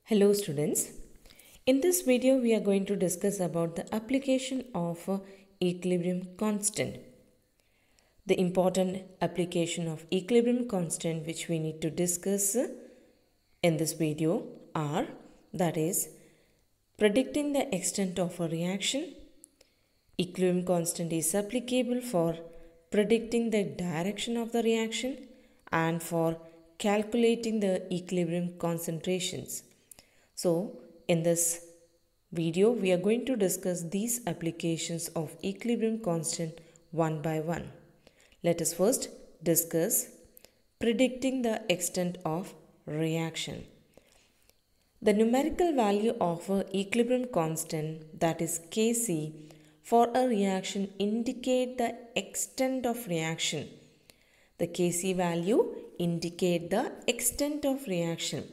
Hello students. In this video we are going to discuss about the application of equilibrium constant. The important application of equilibrium constant which we need to discuss in this video are, that is, predicting the extent of a reaction. Equilibrium constant is applicable for predicting the direction of the reaction and for calculating the equilibrium concentrations. So, in this video, we are going to discuss these applications of equilibrium constant one by one. Let us first discuss predicting the extent of reaction. The numerical value of an equilibrium constant, that is Kc, for a reaction indicate the extent of reaction. The Kc value indicate the extent of reaction.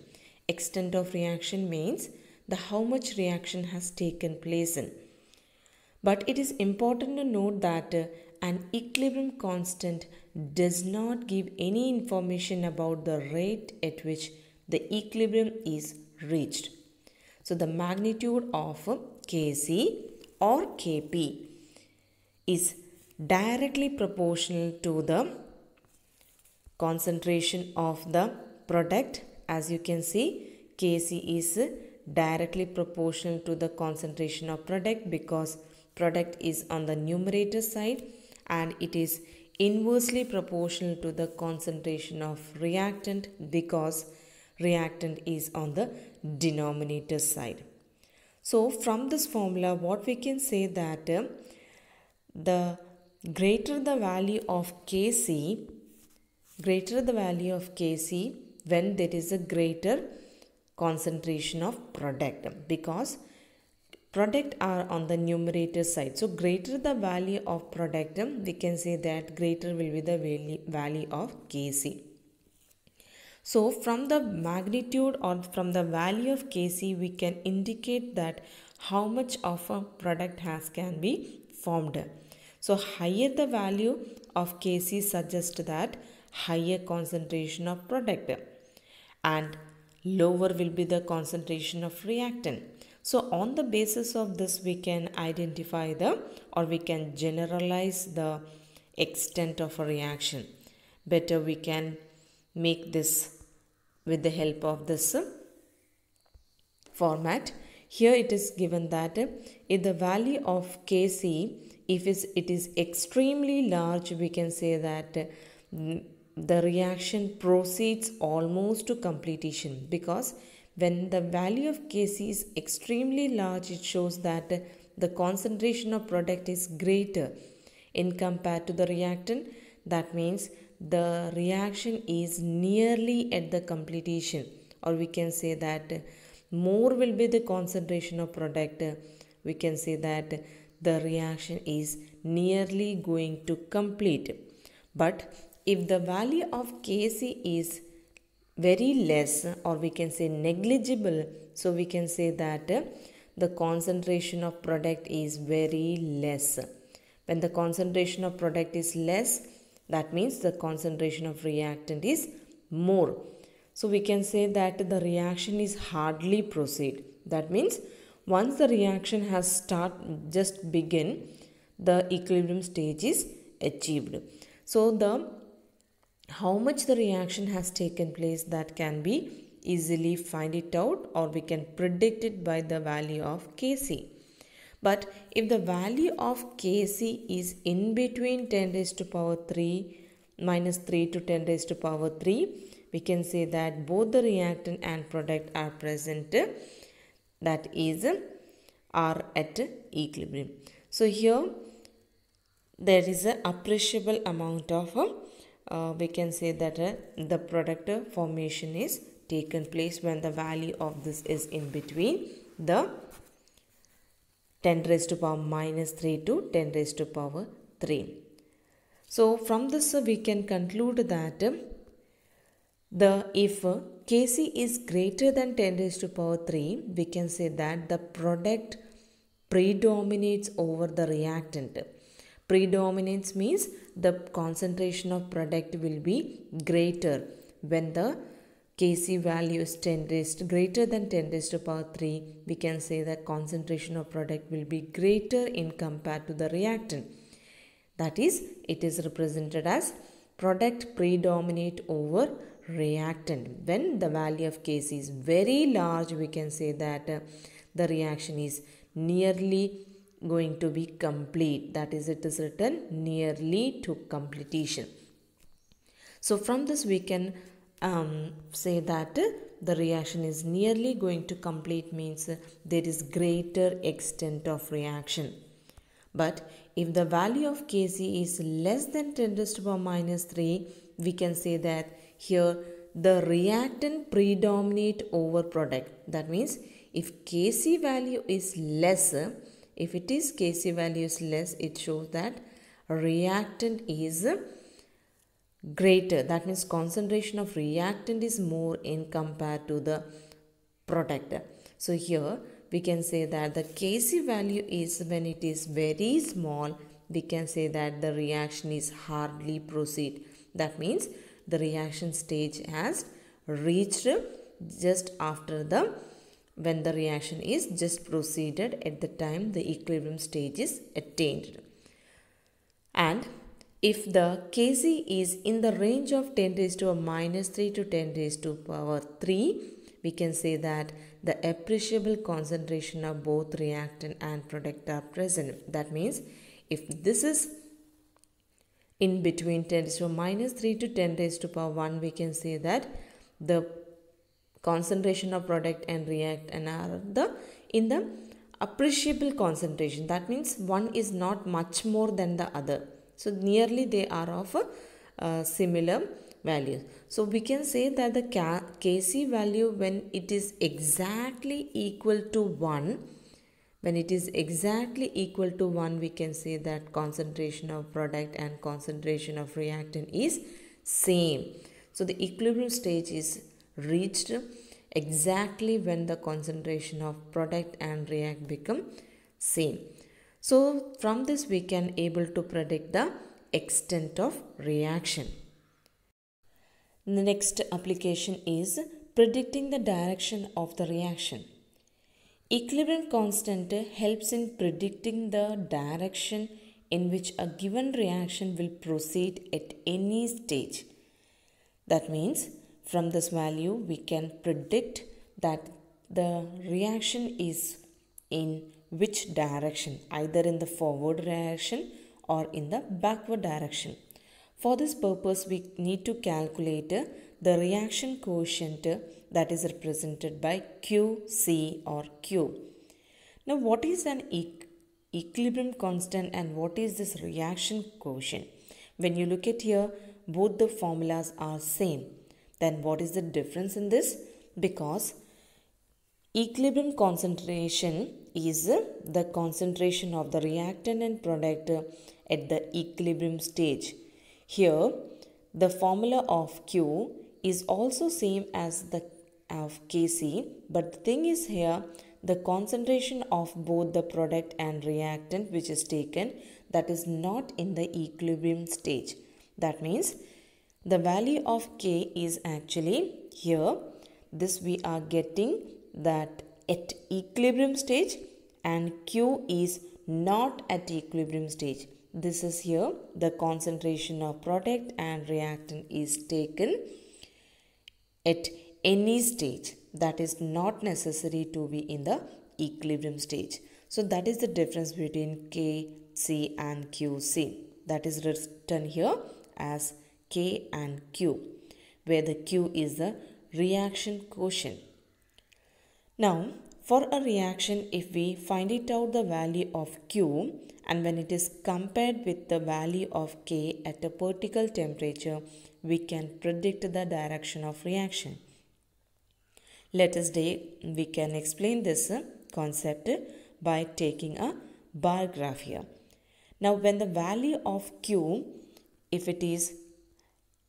Extent of reaction means the how much reaction has taken place in. But it is important to note that an equilibrium constant does not give any information about the rate at which the equilibrium is reached. So the magnitude of Kc or Kp is directly proportional to the concentration of the product. As you can see, Kc is directly proportional to the concentration of product because product is on the numerator side, and it is inversely proportional to the concentration of reactant because reactant is on the denominator side. So from this formula, what we can say that the greater the value of Kc, when there is a greater concentration of product, because product are on the numerator side. So greater the value of product, we can say that greater will be the value of Kc. So from the magnitude or from the value of Kc, we can indicate that how much of a product can be formed. So higher the value of Kc suggests that higher concentration of product, and lower will be the concentration of reactant. So on the basis of this, we can identify we can generalize the extent of a reaction. Better we can make this with the help of this format. Here it is given that if the value of Kc, if it is extremely large, we can say that the reaction proceeds almost to completion, because when the value of Kc is extremely large, it shows that the concentration of product is greater in compared to the reactant. That means the reaction is nearly at the completion, or we can say that more will be the concentration of product. We can say that the reaction is nearly going to complete. But if the value of Kc is very less, or we can say negligible, so we can say that the concentration of product is very less. When the concentration of product is less, that means the concentration of reactant is more. So we can say that the reaction is hardly proceed. That means once the reaction has just begin, the equilibrium stage is achieved. So the how much the reaction has taken place, that can be easily find it out, or we can predict it by the value of Kc. But if the value of Kc is in between 10 raised to power 3 minus 3 to 10 raised to power 3, we can say that both the reactant and product are present, that is are at equilibrium. So here there is an appreciable amount of we can say that the product formation is taken place when the value of this is in between the 10 raised to power minus 3 to 10 raised to power 3. So from this we can conclude that if Kc is greater than 10 raised to power 3, we can say that the product predominates over the reactant. Predominates means the concentration of product will be greater when the Kc value is 10 raised to greater than 10 raised to power 3, we can say that concentration of product will be greater in compared to the reactant. That is, it is represented as product predominate over reactant. When the value of Kc is very large, we can say that the reaction is nearly going to be complete. That is, it is written nearly to completion. So from this we can say that the reaction is nearly going to complete means there is greater extent of reaction. But if the value of Kc is less than 10 raised to power minus 3, we can say that here the reactant predominate over product. That means if Kc value is less, if it is Kc value is less, it shows that reactant is greater. That means concentration of reactant is more in compared to the product. So here we can say that the Kc value is when it is very small, we can say that the reaction is hardly proceed. That means the reaction stage has reached just after the when the reaction is just proceeded at the time the equilibrium stage is attained. And if the Kc is in the range of 10 raised to a minus 3 to 10 raised to power 3, we can say that the appreciable concentration of both reactant and product are present. That means if this is in between 10 raised to minus 3 to 10 raised to power 1, we can say that the concentration of product and reactant are in the appreciable concentration. That means one is not much more than the other. So nearly they are of similar values. So we can say that the Kc value when it is exactly equal to 1, when it is exactly equal to 1, we can say that concentration of product and concentration of reactant is same. So the equilibrium stage is reached exactly when the concentration of product and react become same. So from this we can able to predict the extent of reaction. The next application is predicting the direction of the reaction. Equilibrium constant helps in predicting the direction in which a given reaction will proceed at any stage. That means from this value we can predict that the reaction is in which direction, either in the forward direction or in the backward direction. For this purpose we need to calculate the reaction coefficient that is represented by QC or Q. Now what is an equilibrium constant and what is this reaction coefficient? When you look at here, both the formulas are same. Then what is the difference in this? Because equilibrium concentration is the concentration of the reactant and product at the equilibrium stage. Here the formula of Q is also same as the of Kc, but the thing is here the concentration of both the product and reactant which is taken, that is not in the equilibrium stage. That means the value of K is actually here, this we are getting that at equilibrium stage, and Q is not at equilibrium stage. This is here the concentration of product and reactant is taken at any stage, that is not necessary to be in the equilibrium stage. So that is the difference between Kc and Qc. That is written here as K and Q, where the Q is the reaction quotient. Now for a reaction, if we find it out the value of Q and when it is compared with the value of K at a particular temperature, we can predict the direction of reaction. Let us we can explain this concept by taking a bar graph here. Now when the value of Q, if it is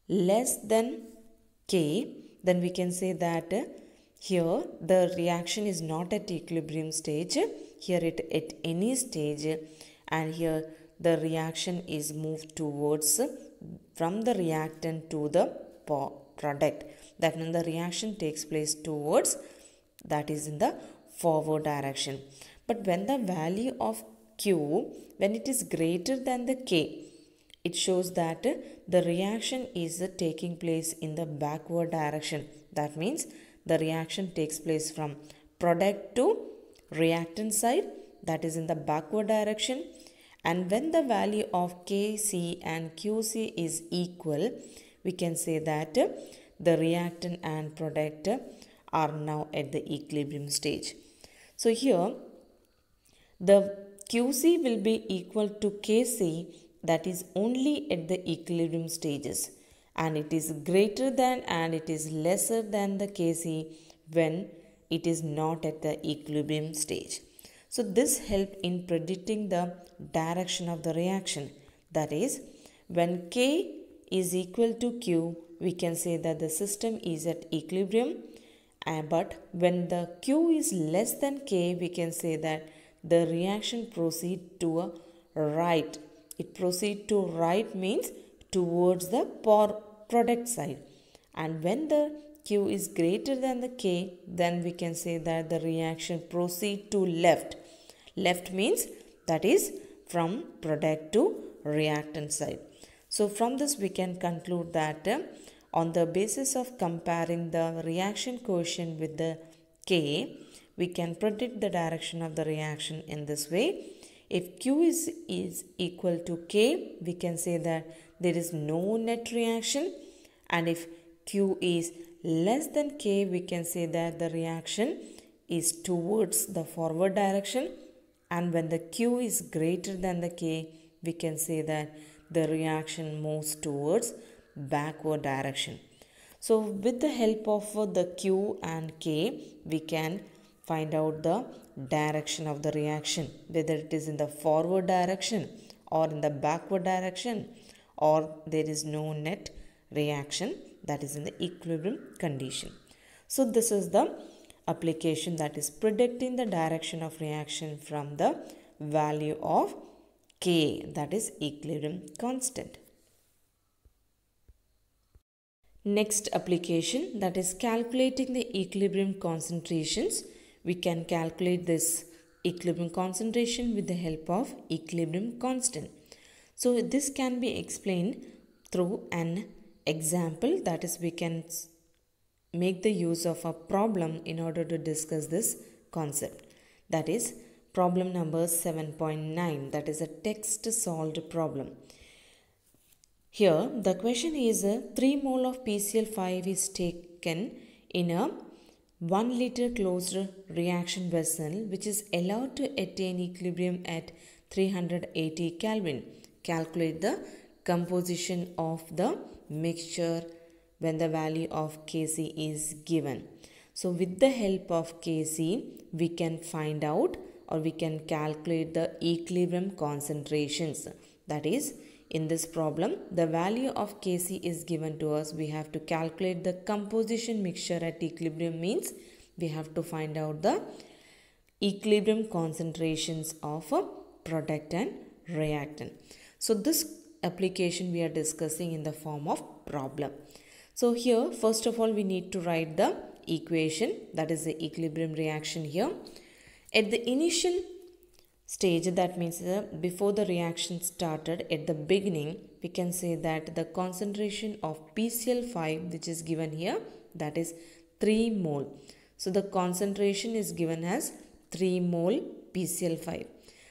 less than K, then we can say that here the reaction is not at equilibrium stage, here it at any stage, and here the reaction is moved towards from the reactant to the product. That means the reaction takes place towards, that is in the forward direction. But when the value of Q, when it is greater than the K, it shows that the reaction is taking place in the backward direction. That means the reaction takes place from product to reactant side, that is in the backward direction. And when the value of Kc and Qc is equal, we can say that the reactant and product are now at the equilibrium stage. So here the Qc will be equal to Kc, that is only at the equilibrium stages, and it is greater than and it is lesser than the Kc when it is not at the equilibrium stage. So this helps in predicting the direction of the reaction. That is, when K is equal to Q, we can say that the system is at equilibrium, but when the Q is less than K, we can say that the reaction proceeds to a right. It proceeds to right means towards the product side. And when the Q is greater than the K, then we can say that the reaction proceeds to left. Left means that is from product to reactant side. So from this we can conclude that on the basis of comparing the reaction coefficient with the K, we can predict the direction of the reaction in this way. If Q is equal to K, we can say that there is no net reaction, and if Q is less than K, we can say that the reaction is towards the forward direction, and when the Q is greater than the K, we can say that the reaction moves towards backward direction. So with the help of the Q and K, we can find out the direction of the reaction, whether it is in the forward direction or in the backward direction, or there is no net reaction, that is in the equilibrium condition. So this is the application, that is predicting the direction of reaction from the value of K, that is equilibrium constant. Next application, that is calculating the equilibrium concentrations. We can calculate this equilibrium concentration with the help of equilibrium constant. So this can be explained through an example, that is we can make the use of a problem in order to discuss this concept. That is problem number 7.9, that is a text solved problem. Here the question is 3 mole of PCl5 is taken in a 1 liter closed reaction vessel which is allowed to attain equilibrium at 380 Kelvin. Calculate the composition of the mixture when the value of Kc is given. So with the help of Kc, we can find out or we can calculate the equilibrium concentrations. That is, in this problem, the value of Kc is given to us. We have to calculate the composition mixture at equilibrium, means we have to find out the equilibrium concentrations of a product and reactant. So this application we are discussing in the form of problem. So here first of all we need to write the equation, that is the equilibrium reaction here. At the initial stage, that means before the reaction started, at the beginning, we can say that the concentration of PCl5 which is given here, that is 3 mole. So the concentration is given as 3 mole PCl5.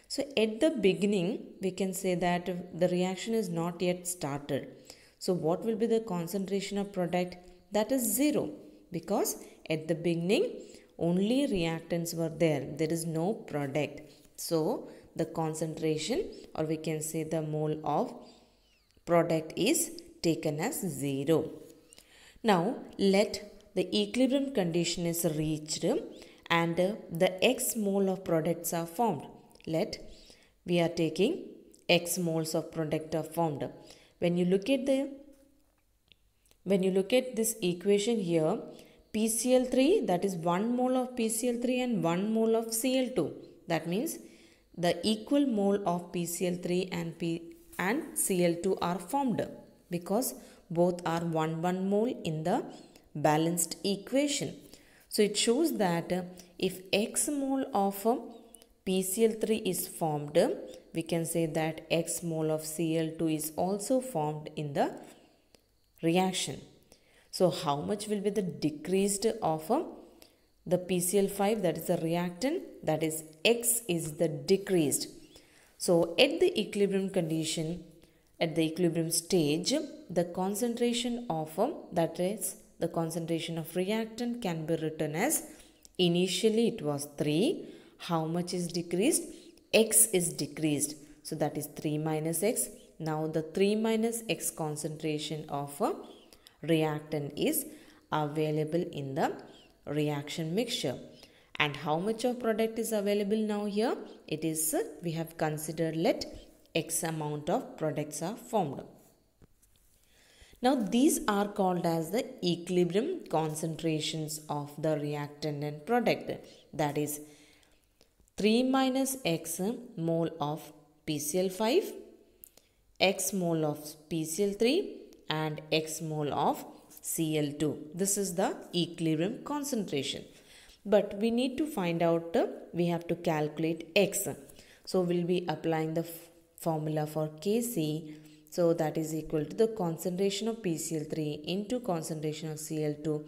So at the beginning we can say that the reaction is not yet started. So what will be the concentration of product? That is 0, because at the beginning only reactants were there. There is no product. So the concentration, or we can say the mole of product, is taken as 0. Now let the equilibrium condition is reached and the X mole of products are formed. Let we are taking X moles of product are formed. When you look at this equation here, PCl3, that is 1 mole of PCl3 and 1 mole of Cl2. That means the equal mole of PCl3 and Cl2 are formed, because both are 1 mole in the balanced equation. So it shows that if X mole of PCl3 is formed, we can say that X mole of Cl2 is also formed in the reaction. So how much will be the decreased of the PCl5, that is the reactant, that is X is the decreased. So at the equilibrium condition, at the equilibrium stage, the concentration of that is the concentration of reactant can be written as, initially it was 3, how much is decreased? X is decreased. So that is 3 minus X. Now the 3 minus X concentration of a reactant is available in the reaction mixture. And how much of product is available now here? It is, we have considered, let X amount of products are formed. Now these are called as the equilibrium concentrations of the reactant and product. That is 3 minus X mole of PCl5, X mole of PCl3 and X mole of Cl2. This is the equilibrium concentration. But we need to find out, we have to calculate X. So we'll be applying the formula for Kc. So that is equal to the concentration of PCl3 into concentration of Cl2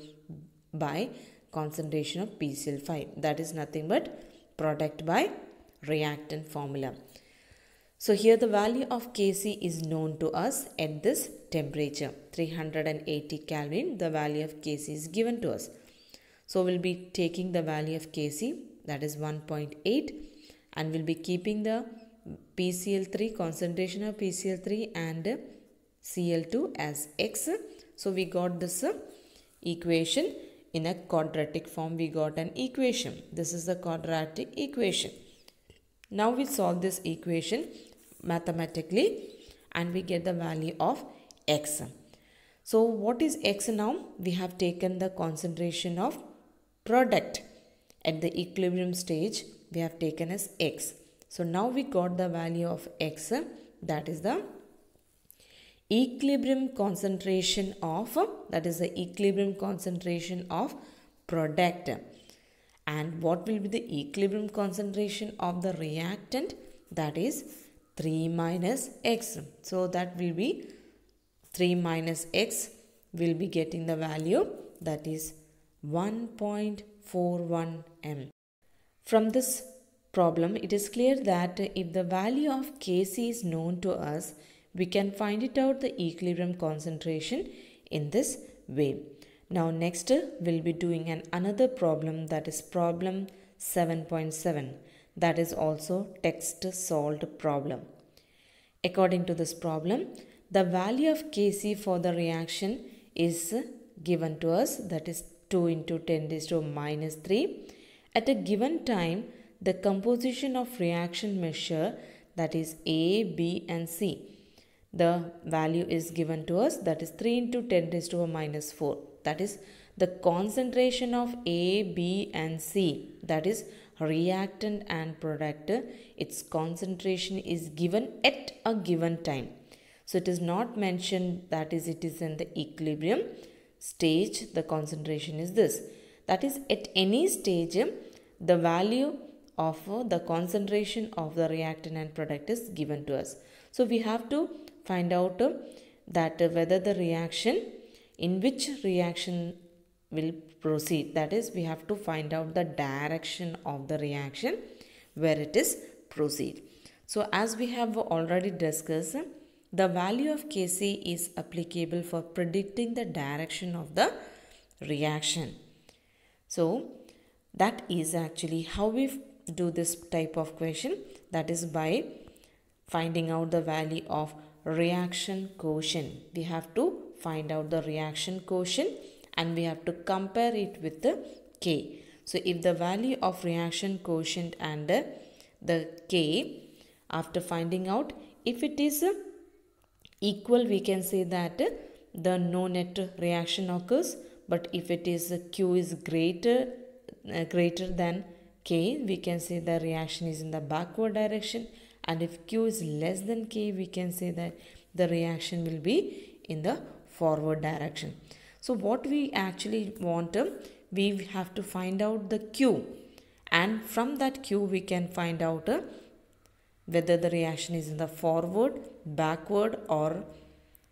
by concentration of PCl5. That is nothing but product by reactant formula. So here the value of Kc is known to us at this temperature, 380 Kelvin. The value of Kc is given to us. So we'll be taking the value of Kc, that is 1.8, and we'll be keeping the PCl3, concentration of PCl3 and Cl2 as X. So we got this equation in a quadratic form. We got an equation. This is the quadratic equation. Now we solve this equation mathematically and we get the value of X. So what is X now? We have taken the concentration of product at the equilibrium stage. We have taken as X. So now we got the value of X, that is the equilibrium concentration of, product. And what will be the equilibrium concentration of the reactant? That is 3 minus X. So that will be 3 minus X, will be getting the value, that is 1.41 m. From this problem, it is clear that if the value of Kc is known to us, we can find it out the equilibrium concentration in this way. Now next we'll be doing another problem, that is problem 7.7. That is also text solved problem. According to this problem, the value of Kc for the reaction is given to us, that is 2 into 10 raised to minus 3. At a given time, the composition of reaction mixture, that is A, B and C, the value is given to us, that is 3 into 10 raised to minus 4. That is the concentration of A, B and C, that is reactant and product, its concentration is given at a given time. So it is not mentioned, that is it is in the equilibrium stage, the concentration is this. That is at any stage, the value of the concentration of the reactant and product is given to us. So we have to find out that whether the reaction, in which reaction will proceed. That is, we have to find out the direction of the reaction where it is proceed. So as we have already discussed, the value of Kc is applicable for predicting the direction of the reaction. So that is actually how we do this type of question, that is by finding out the value of reaction quotient. We have to find out the reaction quotient and we have to compare it with the K. So if the value of reaction quotient and the K, after finding out, if it is equal, we can say that the no net reaction occurs. But if it is Q is greater than K, we can say the reaction is in the backward direction. And if Q is less than K, we can say that the reaction will be in the forward direction. So what we actually want, we have to find out the Q, and from that Q we can find out whether the reaction is in the forward, backward, or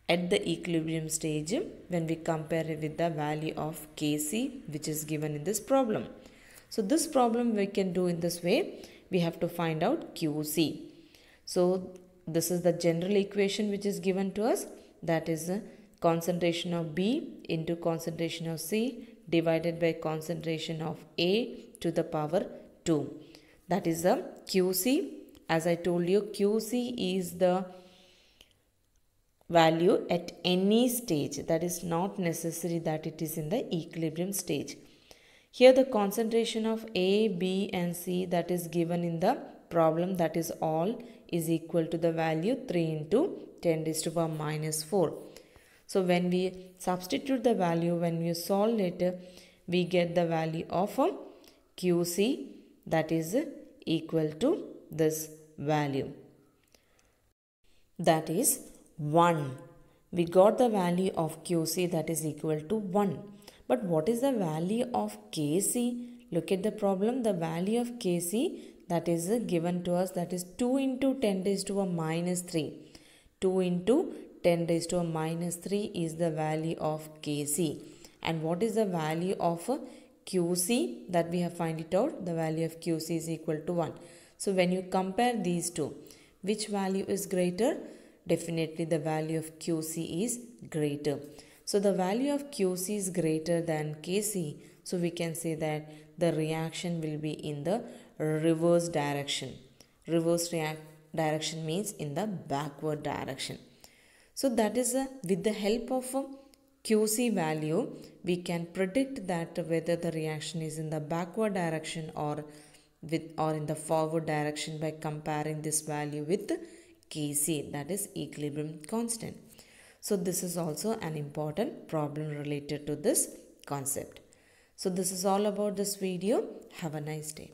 at the equilibrium stage when we compare it with the value of Kc which is given in this problem. So this problem we can do in this way. We have to find out Qc. So this is the general equation which is given to us, that is concentration of B into concentration of C divided by concentration of A to the power 2. That is the Qc. As I told you, Qc is the value at any stage. That is not necessary that it is in the equilibrium stage. Here the concentration of A, B and C that is given in the problem, that is all, is equal to the value 3 into 10 raised to the power minus 4. So when we substitute the value, when we solve it, we get the value of Qc that is equal to this value. That is 1. We got the value of Qc that is equal to 1. But what is the value of Kc? Look at the problem. The value of Kc that is given to us, that is 2 into 10 raised to a minus 3. 2 into 10 raised to a minus 3 is the value of Kc. And what is the value of Qc that we have find it out? The value of Qc is equal to 1. So when you compare these two, which value is greater? Definitely the value of Qc is greater. So the value of Qc is greater than Kc. So we can say that the reaction will be in the reverse direction. Reverse direction means in the backward direction. So that is with the help of Qc value, we can predict that whether the reaction is in the backward direction or in the forward direction by comparing this value with Kc, that is equilibrium constant. So this is also an important problem related to this concept. So this is all about this video. Have a nice day.